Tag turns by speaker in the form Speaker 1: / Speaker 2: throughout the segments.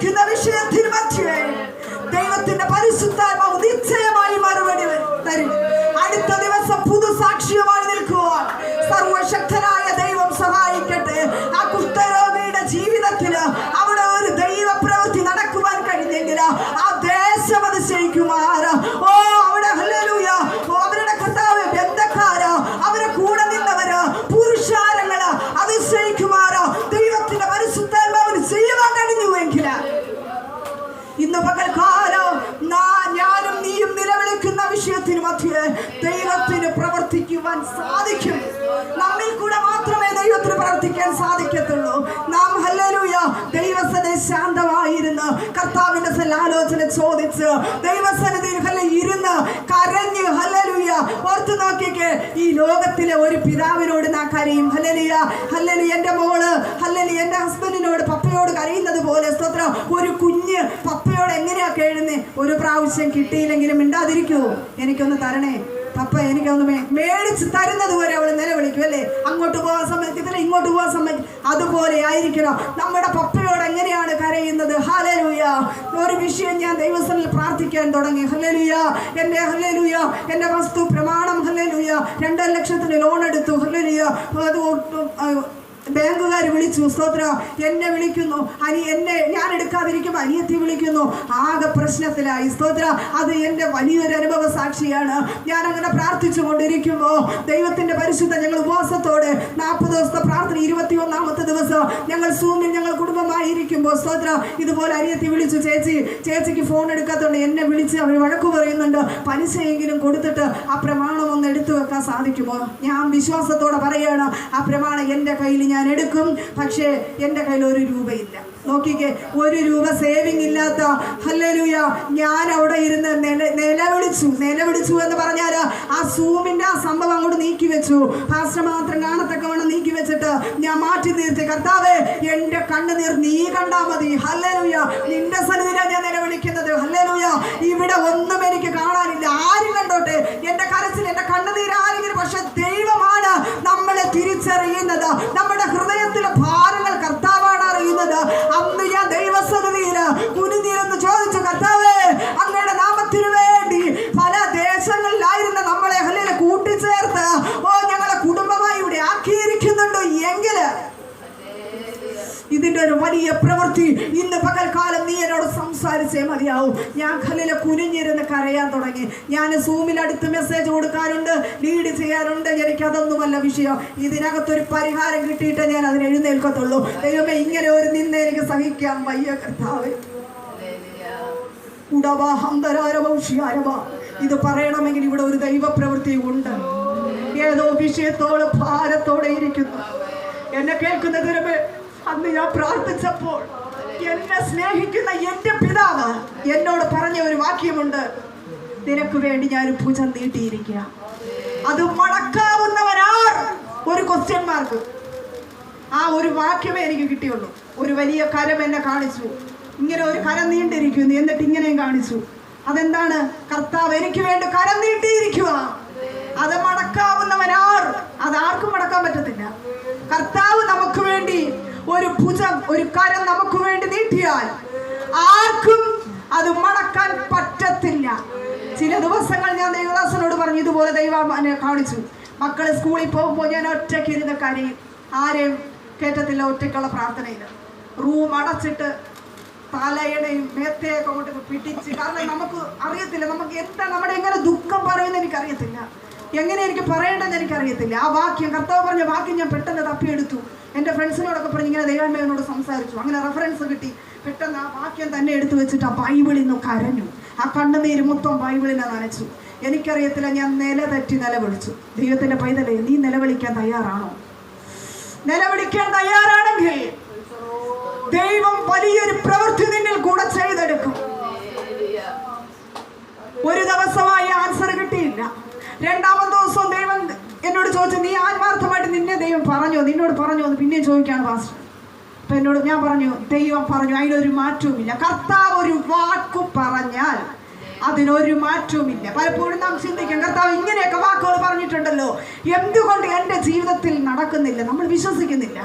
Speaker 1: നിലവിളിക്കുന്ന വിഷയത്തിന് മധ്യേ ദൈവത്തിന്റെ പരിശുദ്ധാത്മാവ് നിശ്ചയമായി മറുപടി തരും. അടുത്ത ദിവസം പുതുസാക്ഷിയുമായി നിൽക്കുവാൻ സർവശക്തനായ ദൈവം സഹായിക്കട്ടെ. ആ കുഷ്ഠരോഗിയുടെ ജീവിതത്തിൽ അവിടെ ഒരു ദൈവ പ്രവൃത്തി നടക്കുവാൻ കഴിഞ്ഞെങ്കിൽ ആ ദേശം അതിശയിക്കുമാർ. ഓ അവിടെ ഹല്ലേലൂയ, അവരുടെ കർത്താവ് ബന്ധക്കാര്, അവരെ കൂടെ നിന്നവര്, പുരുഷാരങ്ങള് അതിശയിക്കുമാർ. ദൈവത്തിന്റെ പരിശുദ്ധാത്മാവിന് ചെയ്യുവാൻ കഴിഞ്ഞുവെങ്കിൽ ഇന്ന് പകൽക്കാലം ഞാനും നീയും നിലവിളിക്കുന്ന വിഷയത്തിന് മധ്യേ ദൈവത്തിന് പ്രവർത്തിക്കുവാൻ സാധിക്കും. നമ്മിൽ കൂടെ മാത്രമേ ദൈവത്തിന് പ്രവർത്തിക്കാൻ സാധിക്കത്തുള്ളൂ. നാം ഹല്ലേലൂയ ദൈവസന്നിധിയിൽ ശാന്തമായിരുന്ന് കർത്താവിന്റെ ആലോചന ചോദിച്ച് ദൈവസന്നിധിയിൽ ഇരുന്ന് കരഞ്ഞ് ഹല്ലേലൂയ ഓർത്ത് നോക്കിക്കേ, ഈ ലോകത്തിലെ ഒരു പിതാവിനോട് നാം കരയും. Hallelujah hallelujah. എൻ്റെ മോള് ഹല്ലേലൂയ എൻ്റെ ഹസ്ബൻഡിനോട് പപ്പയോട് കരയുന്നത് പോലെ സ്തോത്രം ഒരു കുഞ്ഞ് പപ്പയോട് എങ്ങനെയാ കേഴുന്നേ? ഒരു പ്രാവശ്യം കിട്ടിയില്ലെങ്കിലും മിണ്ടാതിരിക്കുവോ? എനിക്കൊന്ന് തരണേ പപ്പ, എനിക്കൊന്ന് മേടിച്ച് തരുന്നത് വരെ അവൾ നിലവിളിക്കും അല്ലേ? അങ്ങോട്ട് പോകാൻ സമ്മതിക്കത്തില്ല, ഇങ്ങോട്ട് പോകാൻ സമ്മതിക്കും. അതുപോലെ ആയിരിക്കണം നമ്മുടെ പപ്പയോട് എങ്ങനെയാണ് കരയുന്നത്. ഹല്ലേലൂയ. ഒരു വിഷയം ഞാൻ ദൈവസന്നിധിയിൽ പ്രാർത്ഥിക്കാൻ തുടങ്ങി. ഹല്ലേലൂയ. എൻ്റെ വസ്തു പ്രമാണം ഹല്ലേലൂയ 2 ലക്ഷത്തിന് ലോൺ എടുത്തു. ഹല്ലേലൂയ. അത് ബാങ്കുകാർ വിളിച്ചു. സ്തോത്ര എന്നെ വിളിക്കുന്നു, ഞാൻ എടുക്കാതിരിക്കുമ്പോൾ അനിയത്തി വിളിക്കുന്നു. ആകെ പ്രശ്നത്തിലായി. സ്തോത്ര അത് എൻ്റെ വലിയൊരു അനുഭവ സാക്ഷിയാണ്. ഞാൻ അങ്ങനെ പ്രാർത്ഥിച്ചു കൊണ്ടിരിക്കുമ്പോൾ ദൈവത്തിൻ്റെ പരിശുദ്ധ ഞങ്ങൾ ഉപവാസത്തോടെ 40 ദിവസത്തെ പ്രാർത്ഥന 21ാമത്തെ ദിവസം ഞങ്ങൾ സൂമിൽ ഞങ്ങൾ കുടുംബമായിരിക്കുമ്പോൾ സ്തോത്ര ഇതുപോലെ അനിയത്തി വിളിച്ചു. ചേച്ചിക്ക് ഫോൺ എടുക്കാത്തതുകൊണ്ട് എന്നെ വിളിച്ച് അവർ വഴക്കു പറയുന്നുണ്ട്. പലിശയെങ്കിലും കൊടുത്തിട്ട് ആ പ്രമാണം ഒന്ന് എടുത്തു വെക്കാൻ സാധിക്കുമോ? ഞാൻ വിശ്വാസത്തോടെ പറയുകയാണ്, ആ പ്രമാണം എൻ്റെ കയ്യിൽ ഞാൻ എടുക്കും. പക്ഷേ എൻ്റെ കയ്യിൽ 1 രൂപയില്ല. നോക്കിക്കേ, 1 രൂപ സേവിങ് ഇല്ലാത്ത ഹല്ലേലൂയ ഞാൻ അവിടെ ഇരുന്ന് നിലവിളിച്ചു എന്ന് പറഞ്ഞാൽ ആ സൂമിൻ്റെ ആ സംഭവം അങ്ങോട്ട് നീക്കി വെച്ചു. പാസ്റ്റർ മാത്രം കാണത്തക്കവണ്ണം നീക്കി വെച്ചിട്ട് ഞാൻ മാറ്റി നിർത്തി. കർത്താവേ എൻ്റെ കണ്ണുനീർ നീ കണ്ടാ മതി. ഹല്ലേലൂയ. നിന്റെ സന്നിധിയിലാണ് ഞാൻ നിലവിളിക്കുന്നത്. ഹല്ലേലൂയ. ഇവിടെ ഒന്നും എനിക്ക് കാണാനില്ല. ആരും കണ്ടോട്ടെ എൻ്റെ കരച്ചിൽ, എൻ്റെ കണ്ണുനീർ ആരെങ്കിലും. പക്ഷെ ദൈവമാണ് നമ്മളെ തിരിച്ചറിയുന്നത്. നമ്മുടെ ഹൃദയത്തിലെ ഭാരങ്ങൾ കർത്താവാണ് അറിയുന്നത്. അന്ന് ഞാൻ ദൈവസന്നിധിയിൽ കുനിഞ്ഞിരുന്ന് ചോദിച്ചു, കർത്താവേ അങ്ങയുടെ നാമത്തിനു വേണ്ടി പല ദേശങ്ങളിലായിരുന്ന നമ്മളെ ഹല്ലേലൂയ കൂട്ടിച്ചേർത്ത് ഞങ്ങളെ കുടുംബമായി ഇവിടെ ആക്കിയിരിക്കുന്നുണ്ട് എങ്കിൽ ഇതിന്റെ ഒരു വലിയ പ്രവൃത്തി ഇന്ന് പകൽക്കാലം നീ എന്നോട് സംസാരിച്ചേ മതിയാവും. ഞാൻ ഹല്ലേലൂയ കുനിഞ്ഞിരുന്ന് കരയാൻ തുടങ്ങി. ഞാൻ സൂമിലടുത്ത് മെസ്സേജ് കൊടുക്കാറുണ്ട്, ലീഡ് ചെയ്യാറുണ്ട്. എനിക്കതൊന്നുമല്ല വിഷയം. ഇതിനകത്തൊരു പരിഹാരം കിട്ടിയിട്ട് ഞാൻ അതിന് എഴുന്നേൽക്കത്തുള്ളൂ. ദൈവമേ, ഇങ്ങനെ ഒരു നിന്ന എനിക്ക് സഹിക്കാൻ വയ്യ കർത്താവേ. ഇത് പറയണമെങ്കിൽ ഇവിടെ ഒരു ദൈവ പ്രവൃത്തി ഉണ്ട്. ഏതോ വിഷയത്തോട് ഭാരത്തോടെ ഇരിക്കുന്നു. എന്നെ കേൾക്കുന്നതിന് അന്ന് ഞാൻ പ്രാർത്ഥിച്ചപ്പോൾ എന്നെ സ്നേഹിക്കുന്ന എൻ്റെ പിതാവ് എന്നോട് പറഞ്ഞ ഒരു വാക്യമുണ്ട്, നിനക്ക് വേണ്ടി ഞാൻ ഭുജം നീട്ടിയിരിക്കുക, അത് മടക്കാവുന്നവനാർ. ഒരു ക്വസ്റ്റ്യൻ മാർക്ക്. ആ ഒരു വാക്യമേ എനിക്ക് കിട്ടിയുള്ളൂ. ഒരു വലിയ കരം എന്നെ കാണിച്ചു. ഇങ്ങനെ ഒരു കരം നീണ്ടിരിക്കുന്നു, എന്നിട്ട് ഇങ്ങനെയും കാണിച്ചു. അതെന്താണ്? കർത്താവ് എനിക്ക് വേണ്ടി കരം നീട്ടിയിരിക്കുക, അത് മടക്കാവുന്നവനാർ. അതാർക്കും മടക്കാൻ പറ്റത്തില്ല. കർത്താവ് നമുക്ക് വേണ്ടി ഒരു ഭുജം, ഒരു കരം നമുക്ക് വേണ്ടി നീട്ടിയാൽ ആർക്കും അത് മടക്കാൻ പറ്റത്തില്ല. ചില ദിവസങ്ങൾ ഞാൻ ദൈവദാസനോട് പറഞ്ഞു, ഇതുപോലെ ദൈവം എന്നെ കാണിച്ചു. മക്കൾ സ്കൂളിൽ പോകുമ്പോൾ ഞാൻ ഒറ്റയ്ക്ക് ഇരുന്ന് കരയും. ആരെയും കേട്ടത്തില്ല. ഒറ്റയ്ക്കുള്ള പ്രാർത്ഥനയിൽ റൂം അടച്ചിട്ട് തലയുടെയും മേത്തയൊക്കെ കൊണ്ട് പിടിച്ച്. കാരണം നമുക്ക് അറിയത്തില്ല, നമുക്ക് എന്താ നമ്മുടെ എങ്ങനെ ദുഃഖം പറയുന്നത് എനിക്കറിയത്തില്ല, എങ്ങനെ എനിക്ക് പറയേണ്ടതെന്ന് എനിക്കറിയത്തില്ല. ആ വാക്യം, കർത്താവ് പറഞ്ഞ വാക്യം ഞാൻ പെട്ടെന്ന് തപ്പിയെടുത്തു. എൻ്റെ ഫ്രണ്ട്സിനോടൊക്കെ പറഞ്ഞ് ഇങ്ങനെ ദൈവമേനോട് സംസാരിച്ചു. അങ്ങനെ റെഫറൻസ് കിട്ടി. പെട്ടെന്ന് ആ വാക്യം തന്നെ എടുത്തു വെച്ചിട്ട് ആ ബൈബിളിൽ നിന്ന് കരഞ്ഞു. ആ കണ്ണുനീര് മൊത്തം ബൈബിളിനെ നനച്ചു. എനിക്കറിയത്തില്ല, ഞാൻ നിലതെറ്റി നിലവിളിച്ചു. ദൈവത്തിൻ്റെ പൈതലേ, നീ നിലവിളിക്കാൻ തയ്യാറാണോ? നിലവിളിക്കാൻ തയ്യാറാണെങ്കിൽ ദൈവം വലിയൊരു പ്രവൃത്തി നിന്നിൽ കൂടെ ചെയ്തെടുക്കും. ഒരു ദിവസമായി ആൻസർ കിട്ടിയില്ല. 2ാമത്തെ ദിവസം ദൈവം എന്നോട് ചോദിച്ചു, നീ ആത്മാർത്ഥമായിട്ട് നിന്നെ ദൈവം പറഞ്ഞോ, നിന്നോട് പറഞ്ഞോ എന്ന് പിന്നെയും ചോദിക്കുകയാണ് പാസ്റ്റർ. അപ്പം എന്നോട് ഞാൻ പറഞ്ഞു, ദൈവം പറഞ്ഞു, അതിനൊരു മാറ്റവുമില്ല. കർത്താവ് ഒരു വാക്കു പറഞ്ഞാൽ അതിനൊരു മാറ്റവുമില്ല. പലപ്പോഴും നാം ചിന്തിക്കും, കർത്താവ് ഇങ്ങനെയൊക്കെ വാക്കുകൾ പറഞ്ഞിട്ടുണ്ടല്ലോ, എന്തുകൊണ്ട് എൻ്റെ ജീവിതത്തിൽ നടക്കുന്നില്ല? നമ്മൾ വിശ്വസിക്കുന്നില്ല.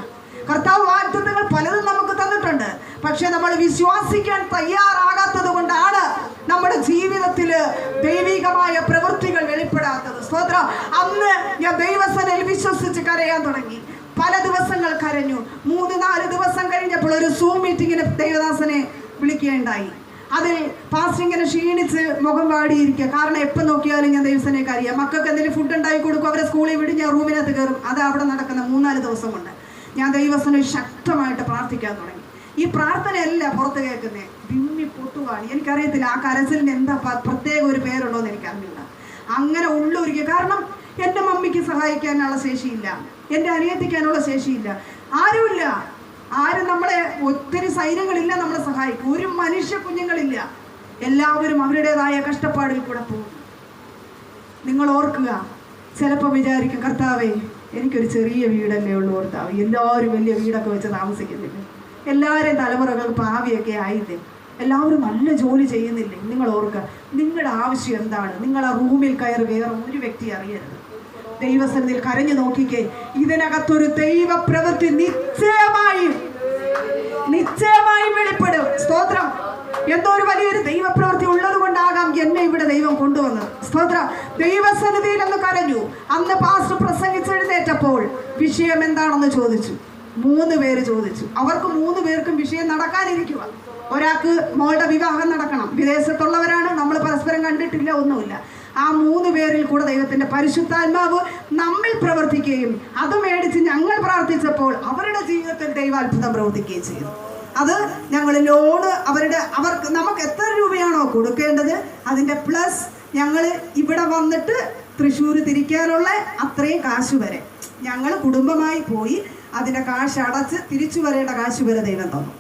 Speaker 1: കർത്താവ് വാഗ്ദത്തങ്ങൾ പലതും നമുക്ക് തന്നിട്ടുണ്ട്. പക്ഷെ നമ്മൾ വിശ്വസിക്കാൻ തയ്യാറാകാത്തത് കൊണ്ടാണ് നമ്മുടെ ജീവിതത്തില് ദൈവികമായ പ്രവൃത്തികൾ വെളിപ്പെടാത്തത്. സ്തോത്രം. അന്ന് ഞാൻ ദൈവസനയിൽ വിശ്വസിച്ച് കരയാൻ തുടങ്ങി. പല ദിവസങ്ങൾ കരഞ്ഞു. 3-4 ദിവസം കഴിഞ്ഞപ്പോൾ ഒരു സൂം മീറ്റിങ്ങിന് ദൈവദാസനെ വിളിക്കുകയുണ്ടായി. അതിൽ പാസ്റ്റർ ഇങ്ങനെ ക്ഷീണിച്ച് മുഖം വാടിയിരിക്കുക. കാരണം എപ്പോൾ നോക്കിയാലും ഞാൻ ദൈവസനേക്ക് അറിയാം. മക്കൾക്ക് എന്തെങ്കിലും ഫുഡ് ഉണ്ടാക്കി കൊടുക്കും, അവരെ സ്കൂളിൽ വിടും, ഞാൻ റൂമിനകത്ത് കയറും. അത് അവിടെ നടക്കുന്ന 3-4 ദിവസം കൊണ്ട് ഞാൻ ദൈവസനെ ശക്തമായിട്ട് പ്രാർത്ഥിക്കാൻ തുടങ്ങി. ഈ പ്രാർത്ഥനയല്ല പുറത്ത് കേൾക്കുന്നേ, വിമ്മി പൊട്ടുവാണ്. എനിക്കറിയത്തില്ല ആ കരച്ചിലിന് എന്താ പ്രത്യേക ഒരു പേരുണ്ടോ എന്ന് എനിക്കറിയില്ല. അങ്ങനെ ഉള്ളൊരുക്കുക. കാരണം എൻ്റെ മമ്മിക്ക് സഹായിക്കാനുള്ള ശേഷിയില്ല, എൻ്റെ അനിയത്തിക്കാനുള്ള ശേഷിയില്ല, ആരുമില്ല. ആരും നമ്മളെ, ഒത്തിരി സൈന്യങ്ങളില്ല നമ്മളെ സഹായിക്കും. ഒരു മനുഷ്യ കുഞ്ഞുങ്ങളില്ല. എല്ലാവരും അവരുടേതായ കഷ്ടപ്പാടിൽ കൂടെ പോകും. നിങ്ങൾ ഓർക്കുക, ചിലപ്പോൾ വിചാരിക്കും, കർത്താവേ എനിക്കൊരു ചെറിയ വീടല്ലേ ഉള്ളൂ കർത്താവ്, എല്ലാവരും വലിയ വീടൊക്കെ വെച്ച് താമസിക്കുന്നില്ല, എല്ലാവരെയും തലമുറകൾ ഭാവിയൊക്കെ ആയില്ലേ, എല്ലാവരും നല്ല ജോലി ചെയ്യുന്നില്ലേ. നിങ്ങൾ ഓർക്കുക, നിങ്ങളുടെ ആവശ്യം എന്താണ്? നിങ്ങൾ ആ റൂമിൽ കയറി വേറെ ഒരു വ്യക്തി അറിയരുത്. ദൈവസന്നിധിയിൽ കരഞ്ഞു നോക്കിക്കേ, ഇതിനകത്തൊരു ദൈവ പ്രവൃത്തി നിശ്ചയമായും വെളിപ്പെടും. സ്തോത്രം. എന്തോ ഒരു വലിയൊരു ദൈവപ്രവൃത്തി ഉള്ളത് കൊണ്ടാകാം എന്നെ ഇവിടെ ദൈവം കൊണ്ടുവന്നത്. സ്തോത്രം. ദൈവസന്നിധിയിൽ ഒന്ന് കരഞ്ഞു. അന്ന് പാസ്റ്റർ പ്രസംഗിച്ചെഴുന്നേറ്റപ്പോൾ വിഷയം എന്താണെന്ന് ചോദിച്ചു. 3 പേര് ചോദിച്ചു. അവർക്ക് 3 പേർക്കും വിഷയം നടക്കാനിരിക്കുക. ഒരാൾക്ക് മോളുടെ വിവാഹം നടക്കണം, വിദേശത്തുള്ളവരാണ്, നമ്മൾ പരസ്പരം കണ്ടിട്ടില്ല, ഒന്നുമില്ല. ആ 3 പേരിൽ കൂടെ ദൈവത്തിന്റെ പരിശുദ്ധാത്മാവ് നമ്മിൽ പ്രവർത്തിക്കുകയും അത് മേടിച്ച് ഞങ്ങൾ പ്രാർത്ഥിച്ചപ്പോൾ അവരുടെ ജീവിതത്തിൽ ദൈവാത്ഭുതം പ്രവർത്തിക്കുകയും ചെയ്തു. അത് ഞങ്ങൾ ലോണ് അവർക്ക് നമുക്ക് എത്ര രൂപയാണോ കൊടുക്കേണ്ടത് അതിൻ്റെ പ്ലസ് ഞങ്ങൾ ഇവിടെ വന്നിട്ട് തൃശ്ശൂർ തിരിക്കാനുള്ള അത്രയും കാശ് വരെ ഞങ്ങൾ കുടുംബമായി പോയി അതിൻ്റെ കാശ് അടച്ച് തിരിച്ചു വരേണ്ട കാശ് വരെ ദൈവം തന്നു.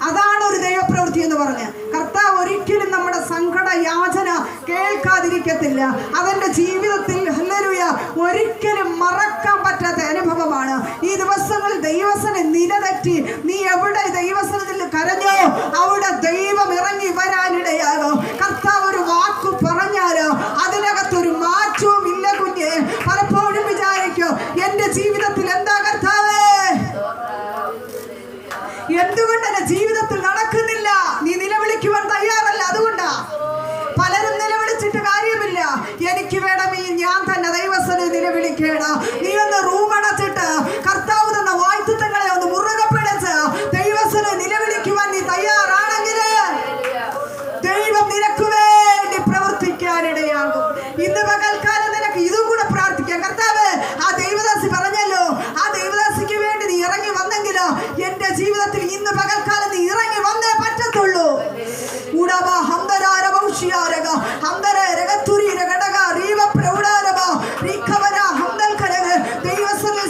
Speaker 1: അതാണ് ഒരു ദൈവപ്രവൃത്തി എന്ന് പറഞ്ഞ്. കർത്താവ് ഒരിക്കലും നമ്മുടെ സങ്കട യാചന കേൾക്കാതിരിക്കത്തില്ല. അതെൻ്റെ ജീവിതത്തിൽ ഹല്ലേലൂയ ഒരിക്കലും മറക്കാൻ പറ്റാത്ത അനുഭവമാണ്. ഈ ദിവസങ്ങളിൽ ദൈവസനെ നിലതെറ്റി നീ എവിടെ ദൈവസനത്തിൽ കരഞ്ഞോ അവിടെ ദൈവം ഇറങ്ങി വരാനിടയാകും. കർത്താവ് ഒരു വാക്കു പറഞ്ഞാലോ അതിനകത്തൊരു മാറ്റവും ഇല്ല കുഞ്ഞെ. പലപ്പോഴും വിചാരിക്കും എൻ്റെ ജീവിതത്തിൽ എന്താ കർത്താവേ, എന്തുകൊണ്ട് എന്റെ ജീവിതത്തിൽ നടക്കുന്നില്ല? നീ നിലവിളിക്കുവാൻ തയ്യാറല്ല. അതുകൊണ്ടാ പലരും നിലവിളിച്ചിട്ട് കാര്യമില്ല. എനിക്ക് വേണമെങ്കിൽ ഞാൻ തന്നെ ദൈവസനെ നിലവിളിക്കണം. നീ ഒന്ന് റൂം അടച്ചിട്ട് കർത്താവ് തന്ന വായ്ത്തങ്ങളെ ഒന്ന് മുറുകെ പിടിച്ച് ദൈവസനെ നിലവിളിക്കുവാൻ നീ തയ്യാറാണെങ്കിൽ ദൈവം നിനക്ക് വേണ്ടി പ്രവർത്തിക്കാനിടയാകും. ഇന്ന് പകൽക്കാലം നിനക്ക് ഇതും കൂടെ പ്രാർത്ഥിക്കാം. കർത്താവ് ആ ദൈവദാസി പറഞ്ഞല്ലോ, ആ ദൈവദാസിക്ക് വേണ്ടി നീ ഇറങ്ങി വന്നെങ്കിലോ എന്റെ ജീവിതത്തിൽ ഇന്ന് പകൽക്കാലം നീ ഇറങ്ങി വന്നേ പറ്റത്തുള്ളൂ.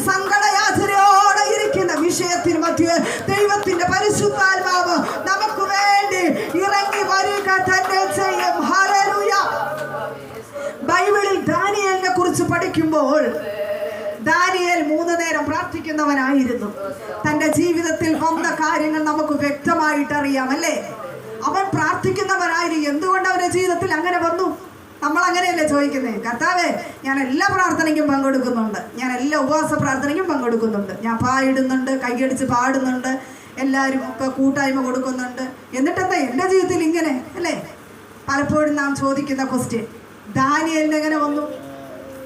Speaker 1: സങ്കടയാചനയോടെ ഇരിക്കുന്ന വിഷയത്തിന് മധ്യേ ദൈവത്തിന്റെ പരിശുദ്ധാത്മാവ് നമുക്ക് വേണ്ടി ഇറങ്ങി വരിക തന്നെ ചെയ്യും. ഹല്ലേലൂയ. ബൈബിളിൽ ദാനിയേലിനെ കുറിച്ച് പഠിക്കുമ്പോൾ ദാനിയേൽ 3 നേരം പ്രാർത്ഥിക്കുന്നവനായിരുന്നു. തൻ്റെ ജീവിതത്തിൽ വന്ന കാര്യങ്ങൾ നമുക്ക് വ്യക്തമായിട്ട് അറിയാം അല്ലേ? അവൻ പ്രാർത്ഥിക്കുന്നവനായിരുന്നു. എന്തുകൊണ്ട് അവരുടെ ജീവിതത്തിൽ അങ്ങനെ വന്നു? നമ്മൾ അങ്ങനെയല്ലേ ചോദിക്കുന്നത്? കർത്താവേ ഞാൻ എല്ലാ പ്രാർത്ഥനയ്ക്കും പങ്കെടുക്കുന്നുണ്ട്, ഞാൻ എല്ലാ ഉപവാസ പ്രാർത്ഥനയ്ക്കും പങ്കെടുക്കുന്നുണ്ട്, ഞാൻ പായിടുന്നുണ്ട്, കൈയടിച്ച് പാടുന്നുണ്ട്, എല്ലാവരും ഒക്കെ കൂട്ടായ്മ കൊടുക്കുന്നുണ്ട്, എന്നിട്ടെന്താ എൻ്റെ ജീവിതത്തിൽ ഇങ്ങനെ അല്ലേ? പലപ്പോഴും നാം ചോദിക്കുന്ന ക്വസ്റ്റ്യൻ, ദാനിയേലിന് എങ്ങനെ വന്നു?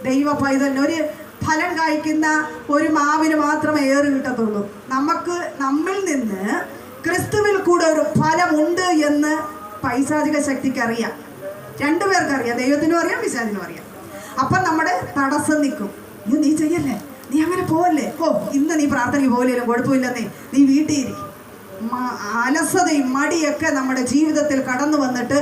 Speaker 1: ദൈവ പൈതലിന് ഒരു ഫലം കായ്ക്കുന്ന ഒരു മാവിന് മാത്രമേ ഏറ് കിട്ടത്തുള്ളൂ. നമ്മിൽ നിന്ന് ക്രിസ്തുവിൽ കൂടെ ഒരു ഫലമുണ്ട് എന്ന് പൈശാചിക ശക്തിക്ക് അറിയാം. 2 പേർക്കറിയാം, ദൈവത്തിനും അറിയാം, പിശാചിനും അറിയാം. അപ്പം നമ്മുടെ തടസ്സം നിൽക്കും. നീ ചെയ്യല്ലേ, നീ അങ്ങനെ പോവല്ലേ, ഇന്ന് നീ പ്രാർത്ഥനയ്ക്ക് പോലെയല്ലോ കുഴപ്പമില്ലെന്നേ, നീ വീട്ടിൽ ഇരി. അലസതയും മടിയൊക്കെ നമ്മുടെ ജീവിതത്തിൽ കടന്നു വന്നിട്ട്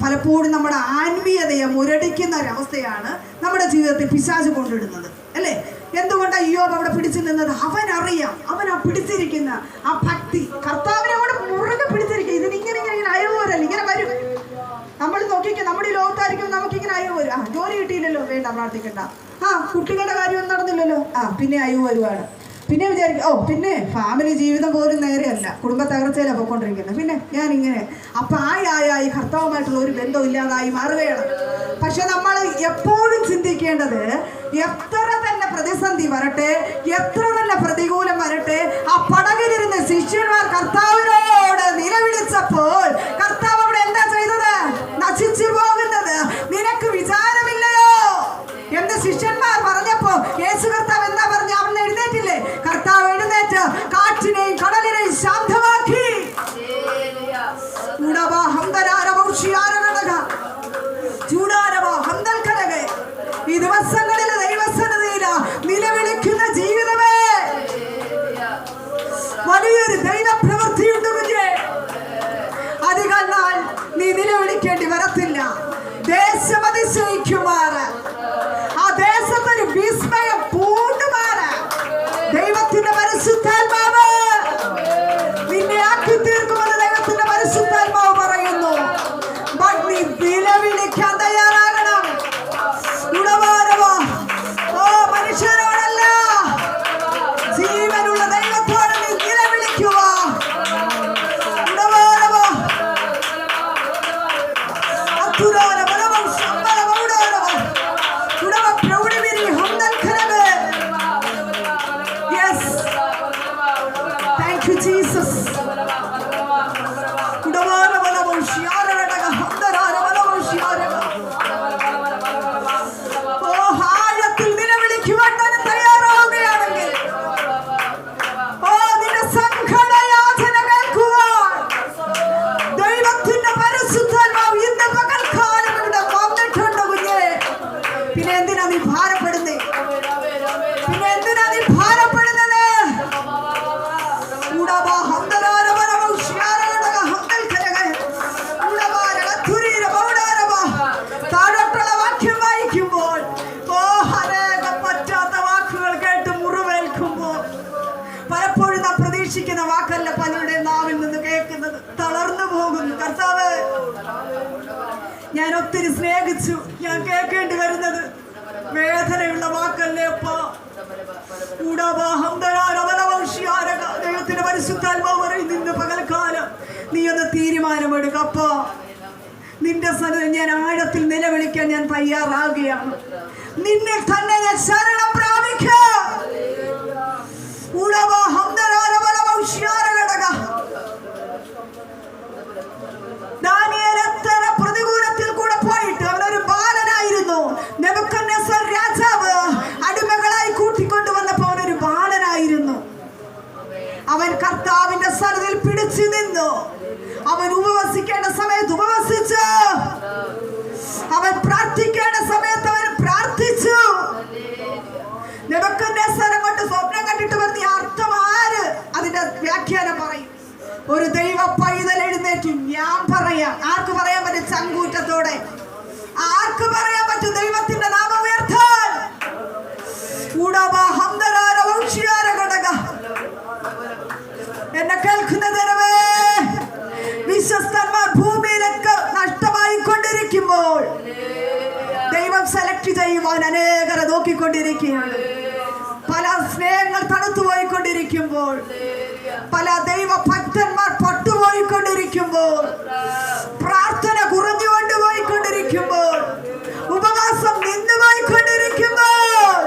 Speaker 1: പലപ്പോഴും നമ്മുടെ ആത്മീയതയെ മുരടിക്കുന്ന ഒരവസ്ഥയാണ് നമ്മുടെ ജീവിതത്തിൽ പിശാച് കൊണ്ടിടുന്നത് അല്ലേ? എന്തുകൊണ്ടാണ് ഇയ്യോബ് അവിടെ പിടിച്ചു നിന്നത്? അവനറിയാം, അവൻ ആ പിടിച്ചിരിക്കുന്ന ആ ഭക്തി കർത്താവിനെ അവിടെ മുറുകെ പിടിച്ചിരിക്കുക. ഇതിനിങ്ങനെ അയവോരല്ല, ഇങ്ങനെ വരും. നമ്മൾ നോക്കിക്കുക, നമ്മുടെ ഈ ലോകത്തായിരിക്കും നമുക്കിങ്ങനെ അയവ് വരും. ജോലി കിട്ടിയില്ലല്ലോ, വേണ്ട പ്രാർത്ഥിക്കണ്ട. കുട്ടികളുടെ കാര്യമൊന്നും നടന്നില്ലല്ലോ, പിന്നെ അയവ് വരുവാണ്. പിന്നെ വിചാരിക്കും, പിന്നെ ഫാമിലി ജീവിതം പോലും നേരെയല്ല, കുടുംബ തകർച്ചയിലാണ് പോയിക്കൊണ്ടിരിക്കുന്നത്, പിന്നെ ഞാനിങ്ങനെ. അപ്പം ആയി കർത്താവുമായിട്ടുള്ള ഒരു ബന്ധം ഇല്ലാതായി മാറുകയാണ്. പക്ഷെ നമ്മൾ എപ്പോഴും ചിന്തിക്കേണ്ടത്, എത്ര തന്നെ പ്രതിസന്ധി വരട്ടെ, എത്ര തന്നെ പ്രതികൂലം വരട്ടെ, ആ പടകിലിരുന്ന് ശിഷ്യന്മാർ കർത്താവിനോട് ദേശം അതിശയിക്കുമാറ്, ആ ദേശത്തൊരു വിസ്മയം പൂണ്ടുമാറ്. ദൈവത്തിന്റെ പരിശുദ്ധാത്മാവ് നിന്നെ ആക്കി തീർക്കുമെന്ന് ദൈവത്തിന്റെ പരിശുദ്ധാത്മാവ് പറയുന്നു. നീ നിലവിളിക്കാൻ തയ്യാറാകണം. മനുഷ്യരോടല്ല, ജീവനുള്ള ദൈവത്തോട് നീ നിലവിളിക്കുക. Jesus. ആഴത്തിൽ നിലവിളിക്കുവാൻ തയ്യാറാവുകയാണെങ്കിൽ, നിന്റെ സങ്കടയാതന കേൾക്കുവാൻ ദൈവത്തിന്റെ പരിശുദ്ധാത്മാവ് ഇന്ന് പകൽക്കാലം ഇവിടെ വന്നിട്ടുണ്ട്. കുഞ്ഞേ, പിന്നെ എന്തിനാ നീ ഭാരപ്പെടുന്നേ? പിന്നെ എന്തിനാ നീ ഭാരപ്പെടുന്നത്? താഴോട്ടുള്ള വാക്യം വായിക്കുമ്പോൾ പറ്റാത്ത വാക്കുകൾ കേട്ട് മുറിവേൽക്കുമ്പോൾ പലപ്പോഴും നാം പ്രതീക്ഷിക്കുന്ന വാക്കല്ല പലരുടെ നാവിൽ നിന്ന് കേൾക്കുന്നത്. തളർന്നു പോകുന്നു. കർത്താവ്, ഞാൻ ഒത്തിരി സ്നേഹിച്ചു, ഞാൻ കേൾക്കേണ്ടി വരുന്നത് വേദനയുള്ള വാക്കല്ലേ അപ്പാ. ദൈവത്തിന്റെ പരിശുദ്ധാത്മാവ് പറയും, ഇന്ന് പകൽക്കാലം നീ ഒന്ന് തീരുമാനമെടുക്കപ്പ. നിന്റെ സന്നിധി ഞാൻ ആഴത്തിൽ നിലവിളിക്കാൻ ഞാൻ തയ്യാറാകുകയാണ്. നിന്നെ തന്നെ ഞാൻ ശരണം പ്രാപിക്കാം. ദാനിയേൽ എത്ര പ്രതികൂലത്തിൽ കൂടെ പോയിട്ട് അവനൊരു ബാലനായിരുന്നു. നെബൂഖദ്നേസർ രാജാവ് അടിമകളായി കൂട്ടിക്കൊണ്ടുവന്നപ്പോ അവനൊരു ബാലനായിരുന്നു. അവൻ കർത്താവിന്റെ സന്നിധിയിൽ പിടിച്ചു നിന്നു. അവൻ ഉപവസിക്കേണ്ട സമയത്ത് ഉപവസിച്ചു. അവൻ പ്രാർത്ഥിക്കേണ്ട സമയത്ത് അവൻ പ്രാർത്ഥിച്ചു. നെബൂഖദ്നേസർ അങ്ങോട്ട് സ്വപ്നം കണ്ടിട്ട് പറഞ്ഞ അർത്ഥം ആര് അതിന്റെ വ്യാഖ്യാനം പറയും. ഒരു ദൈവ പൈതൽ എഴുന്നേറ്റു. ഞാൻ പറയാം. ആർക്ക് പറയാൻ പറ്റും? ചങ്കൂറ്റത്തോടെ ആർക്ക് പറയാൻ പറ്റും? ദൈവത്തിന്റെ നാമം ഉയർത്താൻ. എന്നെ കേൾക്കുന്നതരവേ, വിശ്വസ്തന്മാർ ഭൂമിയിലൊക്കെ നഷ്ടമായിക്കൊണ്ടിരിക്കുമ്പോൾ ദൈവം സെലക്ട് ചെയ്യുവാൻ അനേകരെ നോക്കിക്കൊണ്ടിരിക്കുകയാണ്. പല സ്നേഹങ്ങൾ തണുത്തു പോയിക്കൊണ്ടിരിക്കുമ്പോൾ, പല ദൈവ ഭക്തന്മാർ പട്ടുപോയിക്കൊണ്ടിരിക്കുമ്പോൾ, പ്രാർത്ഥന കുറഞ്ഞു കൊണ്ടുപോയിക്കൊണ്ടിരിക്കുമ്പോൾ, ഉപവാസം നിന്നുപോയിക്കൊണ്ടിരിക്കുമ്പോൾ,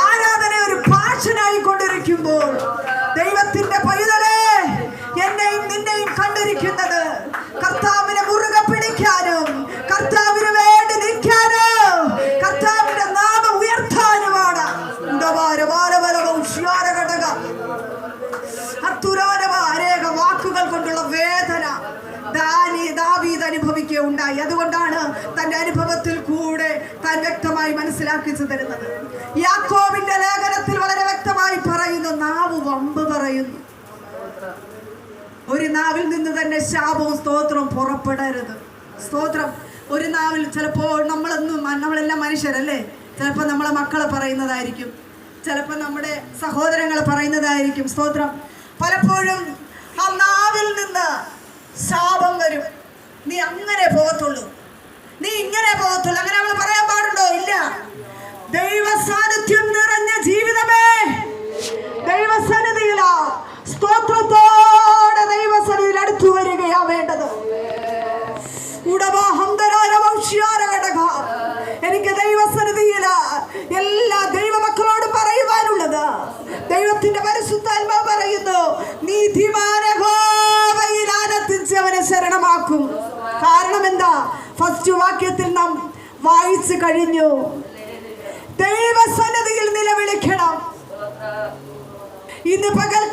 Speaker 1: ആരാധന ഒരു പാഷനായി കൊണ്ടിരിക്കുമ്പോൾ, ദൈവത്തിന്റെ പൈതലേ, എന്നെയും നിന്നെയും കണ്ടിരിക്കുന്നത് കർത്താവിനെ മുറുകെ പിടിക്കാനും കർത്താവിന് വേണ്ടി നിൽക്കാനും കർത്താവിന്റെ നാമം ഉയർത്താനുമാണ്. അനേക വാക്കുകൾ കൊണ്ടുള്ള വേദന ദാവീദ് അനുഭവിക്കുകയുണ്ടായി. അതുകൊണ്ടാണ് തന്റെ അനുഭവത്തിൽ കൂടെ താൻ വ്യക്തമായി മനസ്സിലാക്കിച്ചു തരുന്നത്. യാക്കോബിന്റെ ലേഖനത്തിൽ വളരെ വ്യക്തമായി പറയുന്നു, നാവ് വമ്പ് പറയുന്നു. ഒരു നാവിൽ നിന്ന് തന്നെ ശാപവും സ്തോത്രവും പുറപ്പെടരുത്. സ്തോത്രം ഒരു നാവിൽ ചിലപ്പോൾ നമ്മളെല്ലാം മനുഷ്യരല്ലേ. ചിലപ്പോൾ നമ്മളെ മക്കളെ പറയുന്നതായിരിക്കും, ചിലപ്പോൾ നമ്മുടെ സഹോദരങ്ങളെ പറയുന്നതായിരിക്കും. സ്തോത്രം. പലപ്പോഴും ആ നാവിൽ നിന്ന് ശാപം വരും. നീ അങ്ങനെ പോകത്തുള്ളൂ, നീ ഇങ്ങനെ പോകത്തുള്ളൂ. അങ്ങനെ നമ്മൾ പറയാൻ പാടുണ്ടോ? ഇല്ല. ദൈവ സാന്നിധ്യം നിറഞ്ഞ ജീവിതമേ ദൈവസന്നിധിയിലാ. സ്തോത്രത്തോടെ ദൈവസന്നിധിയിൽ അടുത്തു വരികയാ വേണ്ടത്. എനിക്ക് ദൈവസന്നിധിയില് എല്ലാ ദൈവമക്കളോടും പറയുവാനുള്ളത്, ദൈവത്തിന്റെ പരിശുദ്ധാത്മാവ് പറയുന്നു, നീതിമാനെ യഹോവയിൽ ആനന്ദിച്ച് അവനെ ശരണമാക്കും. കാരണം എന്താ? ഫസ്റ്റ് വാക്യത്തിൽ നാം വായിച്ചു കഴിഞ്ഞു. ദൈവസന്നിധിയിൽ നിലവിളിക്കണം. ഇന്ന് പകൽ